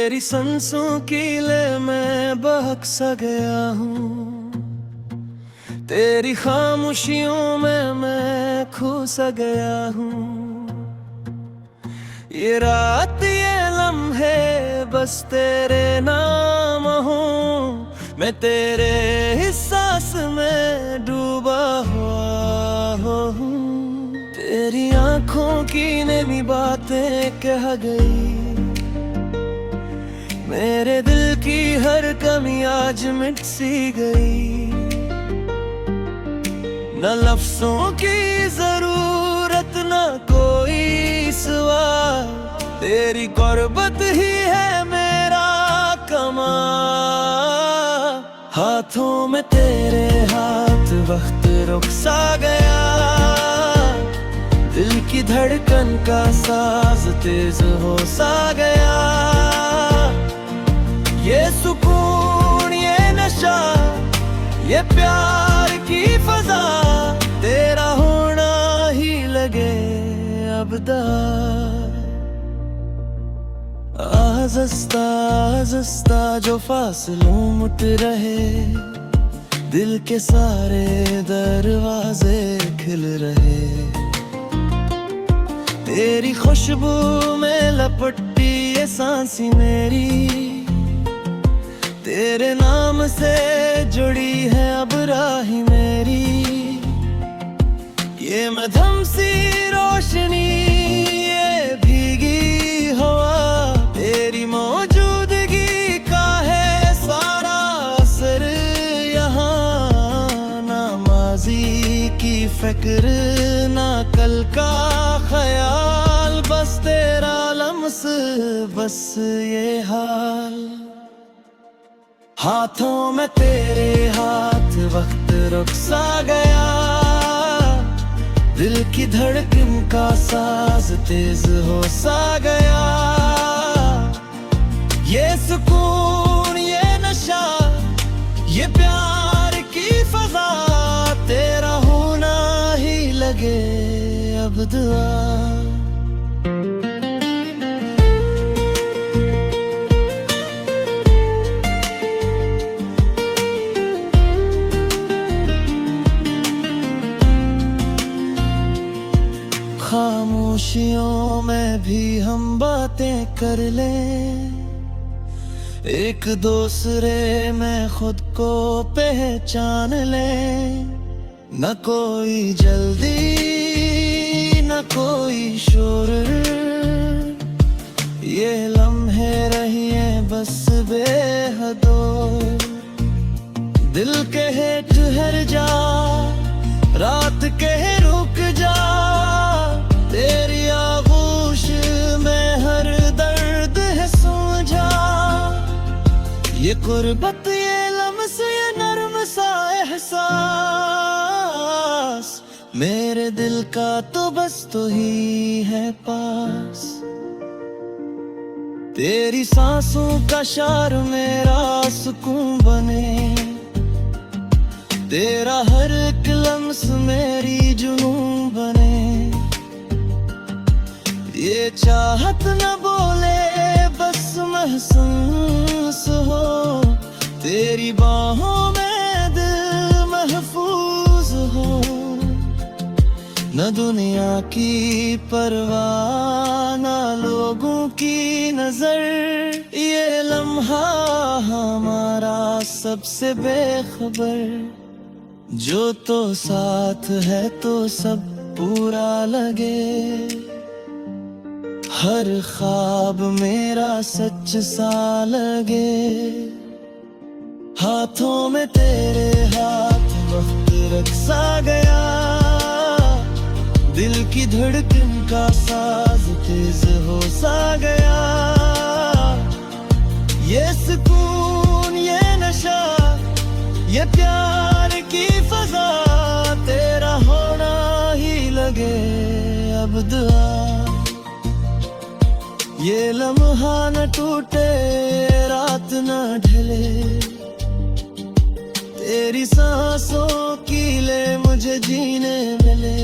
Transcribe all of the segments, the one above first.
तेरी सांसों की ले मैं बहक सा गया हूँ, तेरी खामोशियों में मैं खो सा गया हूँ। ये रात ये लम्हे बस तेरे नाम हो, मैं तेरे एहसास में डूबा हुआ हूँ। तेरी आंखों की नमी बातें कह गई, मेरे दिल की हर कमी आज मिट सी गई। न लफ्जों की जरूरत न कोई सवाल, तेरी कुर्बत ही है मेरा कमाल। हाथों में तेरे हाथ वक्त रुक सा गया, दिल की धड़कन का साज तेज हो सा गया। ये सुकून ये नशा ये प्यार की फजा, तेरा होना ही लगे अब आज़स्ता आज़स्ता जो फासलों मुट रहे, दिल के सारे दरवाजे खिल रहे। तेरी खुशबू में लपटी ये सांसी मेरी, तेरे नाम से जुड़ी है अब राही मेरी। ये मधम सी रोशनी ये भीगी हवा, तेरी मौजूदगी का है सारा असर यहाँ। ना माजी की फिक्र ना कल का ख्याल, बस तेरा लम्स बस ये हाल। हाथों में तेरे हाथ वक्त रुक सा गया, दिल की धड़कन का साज तेज हो सा गया। ये सुकून ये नशा ये प्यार की फजा, तेरा होना ही लगे अब दुआ। खामोशियों में भी हम बातें कर लें, एक दूसरे में खुद को पहचान लें। न कोई जल्दी न कोई शोर, ये लम्हे रहिए बस बेहदोर। दिल कहे ठहर जा रात कहे रुक जा, तेरी आगोश में हर दर्द है समझा। ये कुर्बत ये लम्स ये नर्म सा एहसास, मेरे दिल का तो बस तो ही है पास। तेरी सांसों का शार मेरा सुकून बने, तेरा हर एक लम्स मेरी जुनून बने। ये चाहत न बोले बस महसूस हो, तेरी बाहों में दिल महफूज हो। न दुनिया की परवाह न लोगों की नजर, ये लम्हा हमारा सबसे बेखबर। जो तो साथ है तो सब पूरा लगे, हर ख्वाब मेरा सच सा लगे। हाथों में तेरे हाथ वक्त रख सा गया, दिल की धड़कन का साज तेज हो सा गया। ये सुकून ये नशा ये प्यार की फजा, तेरा होना ही लगे अब दुआ। ये लम्हा न टूटे रात न ढले, तेरी सांसों की ले मुझे जीने मिले।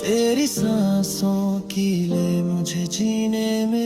तेरी सांसों की ले मुझे जीने मिले।